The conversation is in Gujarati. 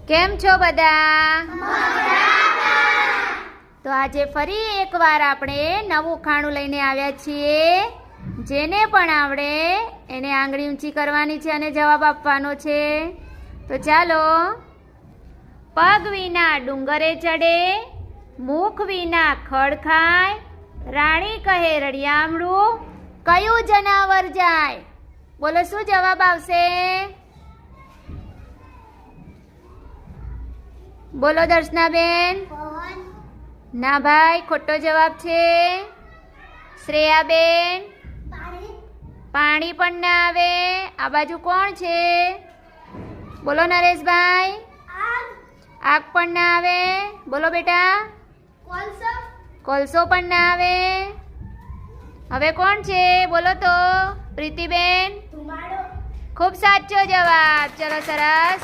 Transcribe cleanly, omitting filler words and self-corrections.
કેમ છો બધા? તો આજે ફરી એકવાર આપણે નવું ખાણું લઈને આવ્યા છીએ. જેને પણ આવડે એને આંગળી ઊંચી કરવાની છે અને જવાબ આપવાનો છે. તો ચાલો. પગ વિના ડુંગરે ચડે, મુખ વિના ખડ ખાય, રાણી કહે રળિયામણું, કયું જનાવર જાય? બોલો, શું જવાબ આવશે? બોલો દર્શનાબેન. ના ભાઈ, ખોટો જવાબ છે. શ્રેયાબેન, પાણી પણ ના આવે. આ બાજુ કોણ છે? બોલો નરેશભાઈ. આગ પણ ના આવે. બોલો બેટા. કોલસો પણ ના આવે. હવે કોણ છે? બોલો તો. પ્રીતિબેન. ખૂબ સાચો જવાબ. ચલો સરસ.